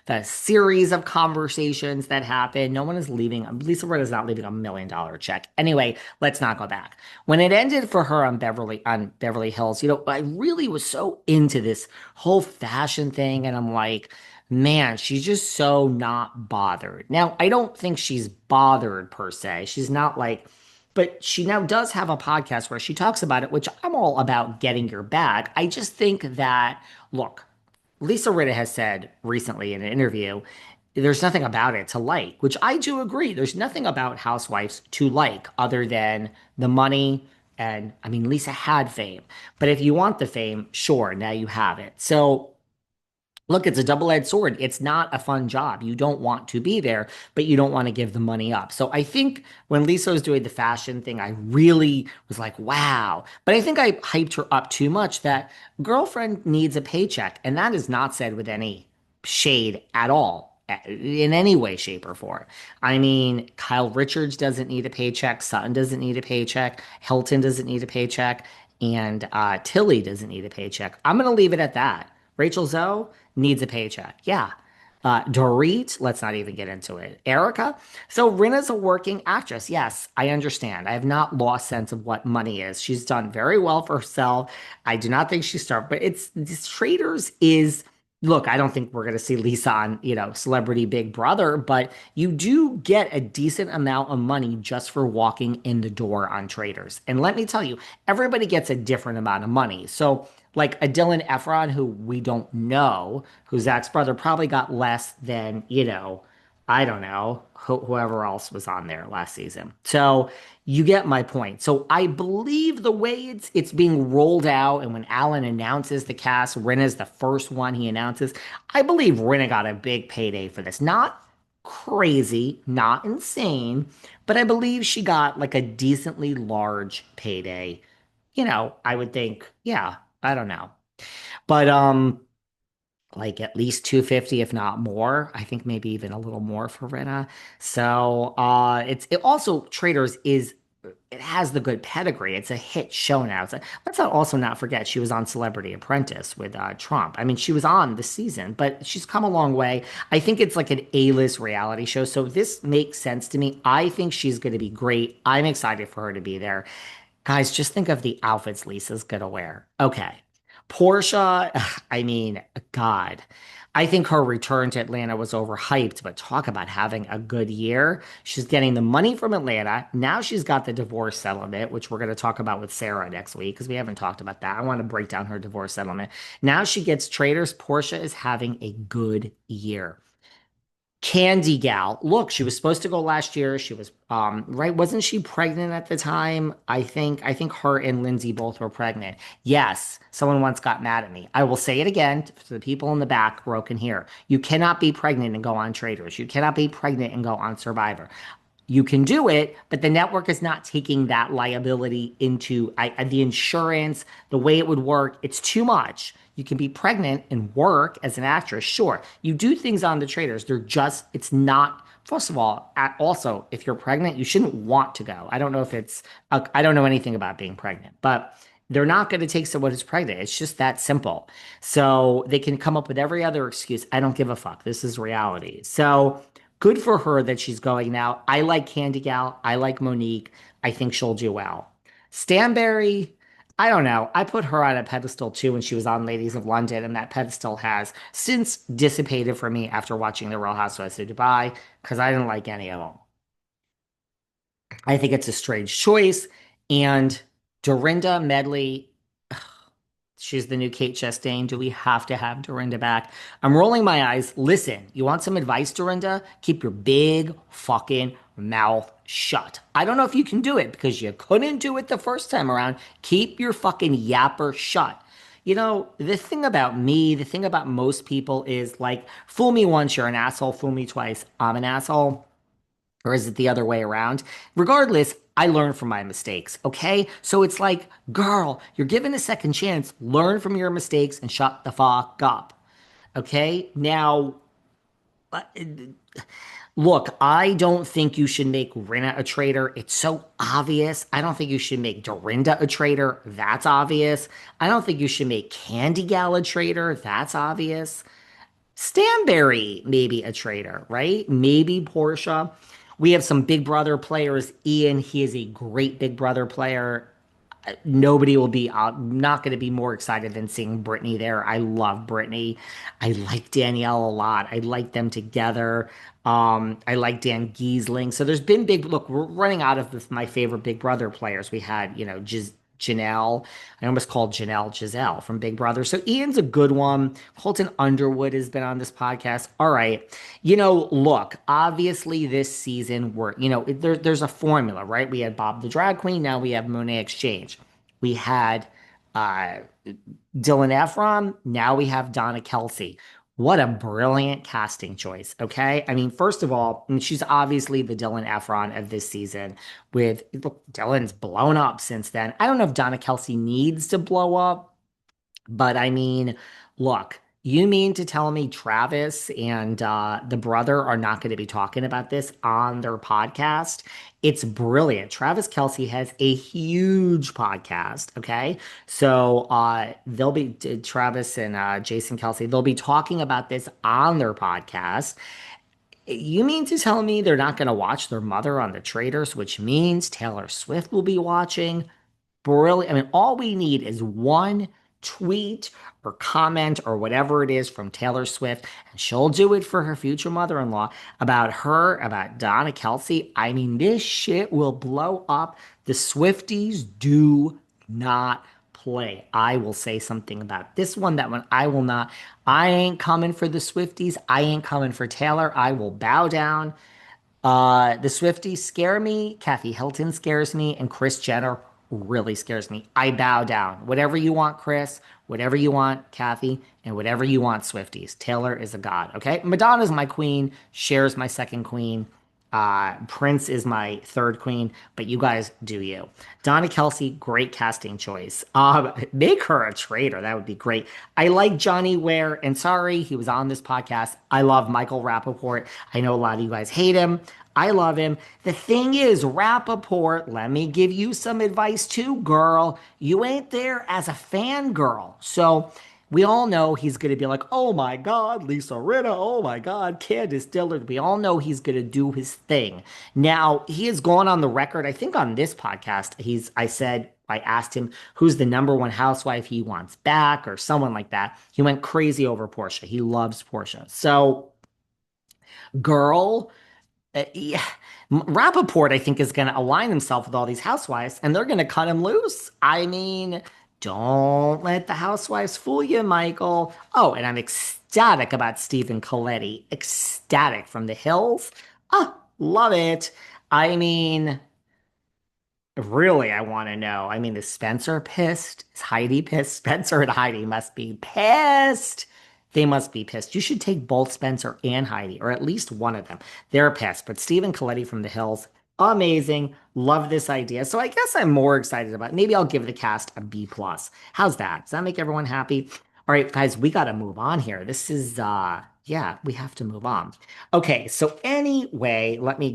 the series of conversations that happened. No one is leaving. Lisa Rinna's not leaving $1 million check. Anyway, let's not go back. When it ended for her on Beverly Hills, I really was so into this whole fashion thing, and I'm like, man, she's just so not bothered. Now, I don't think she's bothered per se. She's not like, but she now does have a podcast where she talks about it, which I'm all about getting your bag. I just think that, look, Lisa Rinna has said recently in an interview, there's nothing about it to like, which I do agree. There's nothing about Housewives to like other than the money. And I mean, Lisa had fame, but if you want the fame, sure, now you have it. So look, it's a double-edged sword. It's not a fun job. You don't want to be there, but you don't want to give the money up. So I think when Lisa was doing the fashion thing, I really was like, wow. But I think I hyped her up too much that girlfriend needs a paycheck. And that is not said with any shade at all, in any way, shape, or form. I mean, Kyle Richards doesn't need a paycheck. Sutton doesn't need a paycheck. Hilton doesn't need a paycheck. And Tilly doesn't need a paycheck. I'm going to leave it at that. Rachel Zoe needs a paycheck. Yeah. Dorit, let's not even get into it. Erika. So Rinna's a working actress. Yes, I understand. I have not lost sense of what money is. She's done very well for herself. I do not think she's starved, but it's this Traitors is. Look, I don't think we're going to see Lisa on, Celebrity Big Brother, but you do get a decent amount of money just for walking in the door on Traitors. And let me tell you, everybody gets a different amount of money. So like a Dylan Efron, who we don't know, who's Zach's brother, probably got less than, I don't know, whoever else was on there last season. So you get my point. So I believe the way it's being rolled out, and when Alan announces the cast, Rinna's the first one he announces. I believe Rinna got a big payday for this. Not crazy, not insane, but I believe she got like a decently large payday. I would think, yeah, I don't know. But like at least 250 if not more. I think maybe even a little more for Rinna. So it also Traders is it has the good pedigree. It's a hit show now. Let's not also not forget she was on Celebrity Apprentice with Trump. I mean, she was on this season, but she's come a long way. I think it's like an A-list reality show. So this makes sense to me. I think she's going to be great. I'm excited for her to be there. Guys, just think of the outfits Lisa's gonna wear. Okay. Porsha, I mean, God. I think her return to Atlanta was overhyped, but talk about having a good year. She's getting the money from Atlanta. Now she's got the divorce settlement, which we're going to talk about with Sarah next week because we haven't talked about that. I want to break down her divorce settlement. Now she gets Traitors. Porsha is having a good year. Candy Gal. Look, she was supposed to go last year. She was right. Wasn't she pregnant at the time? I think her and Lindsay both were pregnant. Yes, someone once got mad at me. I will say it again to the people in the back row can hear. You cannot be pregnant and go on Traitors. You cannot be pregnant and go on Survivor. You can do it, but the network is not taking that liability into the insurance, the way it would work. It's too much. You can be pregnant and work as an actress. Sure, you do things on the Traitors. It's not, first of all, also, if you're pregnant, you shouldn't want to go. I don't know if I don't know anything about being pregnant, but they're not going to take someone who's pregnant. It's just that simple. So they can come up with every other excuse. I don't give a fuck. This is reality. So good for her that she's going now. I like Candy Gal. I like Monique. I think she'll do well. Stanbury, I don't know. I put her on a pedestal too when she was on Ladies of London, and that pedestal has since dissipated for me after watching The Real Housewives of Dubai because I didn't like any of them. I think it's a strange choice. And Dorinda Medley, she's the new Kate Chastain. Do we have to have Dorinda back? I'm rolling my eyes. Listen, you want some advice, Dorinda? Keep your big fucking mouth shut. I don't know if you can do it because you couldn't do it the first time around. Keep your fucking yapper shut. The thing about me, the thing about most people is like, fool me once, you're an asshole. Fool me twice, I'm an asshole. Or is it the other way around? Regardless, I learn from my mistakes, okay? So it's like, girl, you're given a second chance. Learn from your mistakes and shut the fuck up, okay? Now, uh, look, I don't think you should make Rinna a traitor. It's so obvious. I don't think you should make Dorinda a traitor. That's obvious. I don't think you should make Candy Gal a traitor. That's obvious. Stanbury, maybe a traitor, right? Maybe Porsha. We have some Big Brother players. Ian, he is a great Big Brother player. Nobody will be not going to be more excited than seeing Brittany there. I love Brittany. I like Danielle a lot. I like them together. I like Dan Giesling. So there's been big look, we're running out of my favorite Big Brother players. We had, Janelle. I almost called Janelle Giselle from Big Brother. So Ian's a good one. Colton Underwood has been on this podcast. All right. Look, obviously this season there's a formula, right? We had Bob the Drag Queen. Now we have Monet Exchange. We had uh, Dylan Efron. Now we have Donna Kelce. What a brilliant casting choice. Okay. I mean, first of all, she's obviously the Dylan Efron of this season. Look, Dylan's blown up since then. I don't know if Donna Kelce needs to blow up, but I mean, look, you mean to tell me Travis and the brother are not going to be talking about this on their podcast? It's brilliant. Travis Kelce has a huge podcast. Okay. So they'll be Travis and Jason Kelce, they'll be talking about this on their podcast. You mean to tell me they're not going to watch their mother on the Traitors, which means Taylor Swift will be watching? Brilliant. I mean, all we need is one tweet or comment or whatever it is from Taylor Swift, and she'll do it for her future mother-in-law about her, about Donna Kelce. I mean, this shit will blow up. The Swifties do not play. I will say something about this one, that one. I will not. I ain't coming for the Swifties. I ain't coming for Taylor. I will bow down. The Swifties scare me. Kathy Hilton scares me, and Kris Jenner really scares me. I bow down. Whatever you want, Chris. Whatever you want, Kathy, and whatever you want, Swifties. Taylor is a god. Okay, Madonna's my queen. Cher's my second queen. Prince is my third queen, but you guys do you. Donna Kelce, great casting choice. Make her a traitor. That would be great. I like Johnny Ware, and sorry, he was on this podcast. I love Michael Rapaport. I know a lot of you guys hate him. I love him. The thing is, Rapaport, let me give you some advice too, girl. You ain't there as a fangirl. So we all know he's going to be like, oh my God, Lisa Rinna. Oh my God, Candace Dillard. We all know he's going to do his thing. Now, he has gone on the record, I think on this podcast, I asked him who's the number one housewife he wants back or someone like that. He went crazy over Porsha. He loves Porsha. So, girl, yeah. Rappaport, I think, is going to align himself with all these housewives and they're going to cut him loose. I mean, don't let the housewives fool you, Michael. Oh, and I'm ecstatic about Stephen Colletti. Ecstatic from the hills. Oh, love it. I mean, really, I want to know. I mean, is Spencer pissed? Is Heidi pissed? Spencer and Heidi must be pissed. They must be pissed. You should take both Spencer and Heidi, or at least one of them. They're pissed. But Stephen Colletti from The Hills, amazing. Love this idea. So I guess I'm more excited about it. Maybe I'll give the cast a B plus. How's that? Does that make everyone happy? All right, guys, we got to move on here. This is yeah, we have to move on. Okay, so anyway, let me